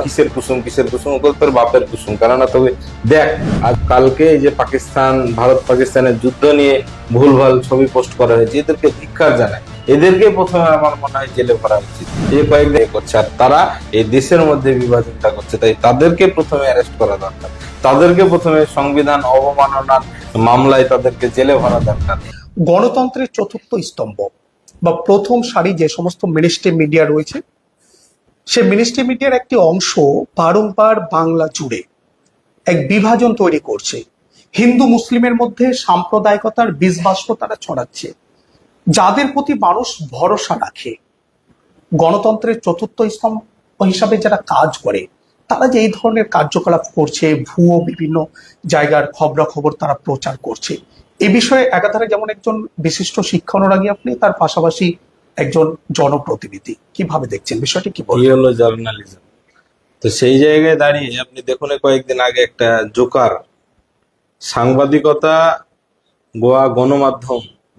কিসের কুসুম কিসের কুসুম, ওগুলো তোর বাপের কুসুম। কেননা তোকে দেখ, আজ কালকে এই যে পাকিস্তান ভারত পাকিস্তানের যুদ্ধ নিয়ে ভুলভাল ছবি পোস্ট করা হয়েছে, এদেরকে ধিক্কার জানায়। এদেরকে প্রথমে আমার মনে হয় জেলে ভরা উচিত। এই কয়েকদিন করছে, আর তারা এই দেশের মধ্যে বিভাজনটা করছে, তাই তাদেরকে প্রথমে অ্যারেস্ট করা দরকার। তাদেরকে প্রথমে সংবিধান অবমাননার মামলায় তাদেরকে জেলে ভরা দরকার। গণতন্ত্রের চতুর্থ স্তম্ভ বা প্রথম সারি যে সমস্ত মিনিস্ট্রি মিডিয়া রয়েছে, সে মিনিস্ট্রি মিডিয়ার একটি অংশ বারংবার বাংলা জুড়ে এক বিভাজন তৈরি করছে। হিন্দু মুসলিমের মধ্যে সাম্প্রদায়িকতার বীজবাষ্প তারা ছড়াচ্ছে। যাদের প্রতি মানুষ ভরসা রাখে, গণতন্ত্রের চতুর্থ স্তম্ভ হিসাবে যারা কাজ করে, তারা যে এই ধরনের কার্যকলাপ করছে, ভুয়ো বিভিন্ন জায়গার খবরাখবর তারা প্রচার করছে, এ বিষয়ে একাধারে যেমন একজন বিশিষ্ট শিক্ষা অনুরাগী আপনি, তার পাশাপাশি একজন জনপ্রতিনিধি, কিভাবে দেখছেন বিষয়টি? কি এই বলবেন? হলো জার্নালিজম। তো সেই জায়গায় দাঁড়িয়ে আপনি দেখুন, কয়েকদিন আগে একটা জোকার সাংবাদিকতা, গোয়া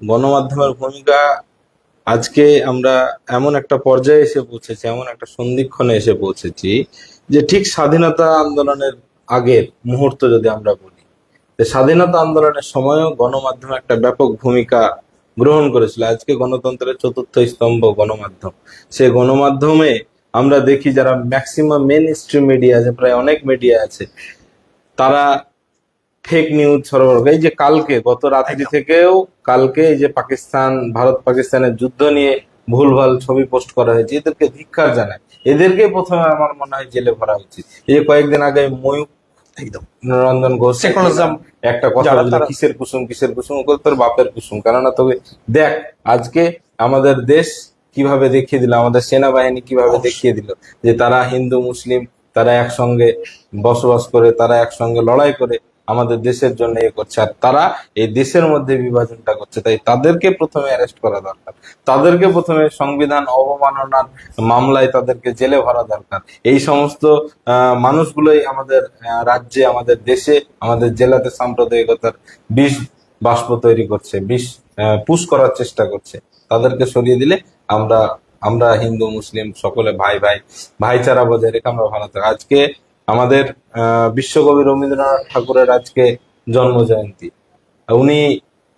গণমাধ্যমের ভূমিকা, আজকে আমরা এমন একটা পর্যায়ে এসে পৌঁছেছি, এমন একটা সন্ধিক্ষণে এসে পৌঁছেছি যে ঠিক স্বাধীনতা আন্দোলনের আগের মুহূর্ত যদি আমরা বলি, যে স্বাধীনতা আন্দোলনের সময়ও গণমাধ্যম একটা ব্যাপক ভূমিকা গ্রহণ করেছিল। আজকে গণতন্ত্রের চতুর্থ স্তম্ভ গণমাধ্যম। সে গণমাধ্যমে আমরা দেখি যারা ম্যাক্সিমাম মেন স্ট্রিম মিডিয়া আছে, প্রায় অনেক মিডিয়া আছে, তারা ফেক নিউজ সরবরাহ। এই যে কালকে গত রাত্রি থেকেও কালকে এই যে ভারত পাকিস্তানের যুদ্ধ নিয়ে ভুলভাল ছবি পোস্ট করা হয়েছে, এদেরকে ধিক্কার জানায়। এদেরকে প্রথমে আমার মনে হয় জেলে ভরা উচিত। এই যে কয়েকদিন আগে ময়ূক একদম রঞ্জন ঘোষ সেকুলারিজম একটা কথা বললো, কিসের কুসুম কিসের কুসুম, ওগুলো তোর বাপের কুসুম। কেননা তোকে দেখ, আজকে আমাদের দেশ কিভাবে দেখিয়ে দিল, আমাদের সেনাবাহিনী কিভাবে দেখিয়ে দিল যে তারা হিন্দু মুসলিম, তারা একসঙ্গে বসবাস করে, তারা একসঙ্গে লড়াই করে আমাদের দেশের জন্য ইয়ে করছে, আর তারা এই দেশের মধ্যে বিভাজনটা করছে। তাই তাদেরকে প্রথমে অ্যারেস্ট করা দরকার। তাদেরকে প্রথমে সংবিধান অবমাননার মামলায় তাদেরকে জেলে ভরা দরকার। এই সমস্ত মানুষগুলোই আমাদের রাজ্যে, আমাদের দেশে, আমাদের জেলাতে সাম্প্রদায়িকতার বিষ বাষ্প তৈরি করছে, বিষ পুশ করার চেষ্টা করছে। তাদেরকে সরিয়ে দিলে আমরা আমরা হিন্দু মুসলিম সকলে ভাই ভাই, ভাইচারা বজায় রেখে আমরা ভালো থাকি। আজকে আমাদের বিশ্বকবি রবীন্দ্রনাথ ঠাকুরের আজকে জন্ম জয়ন্তী। উনি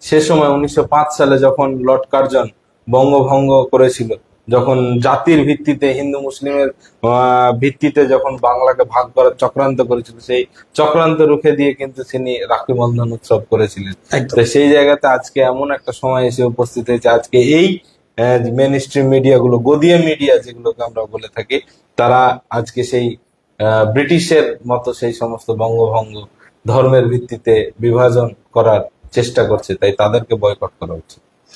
সে সময় 1905 সালে যখন লর্ড কার্জন বঙ্গভঙ্গ করেছিল, যখন জাতির ভিত্তিতে হিন্দু মুসলিমের ভিত্তিতে যখন বাংলাকে ভাগ করার চক্রান্ত করেছিল, সেই চক্রান্ত রুখে দিয়ে কিন্তু তিনি রাখি বন্ধন উৎসব করেছিলেন। তো সেই জায়গাতে আজকে এমন একটা সময় এসে উপস্থিত হয়েছে, আজকে এই মেন স্ট্রিম মিডিয়া গুলো, গদিয়া মিডিয়া যেগুলোকে আমরা বলে থাকি, তারা আজকে সেই ব্রিটিশের মতো সেই সমস্ত বঙ্গভঙ্গ, ধর্মের ভিত্তিতে বিভাজন করার চেষ্টা করছে। তাই তাদেরকে বয়কট করা উচিত।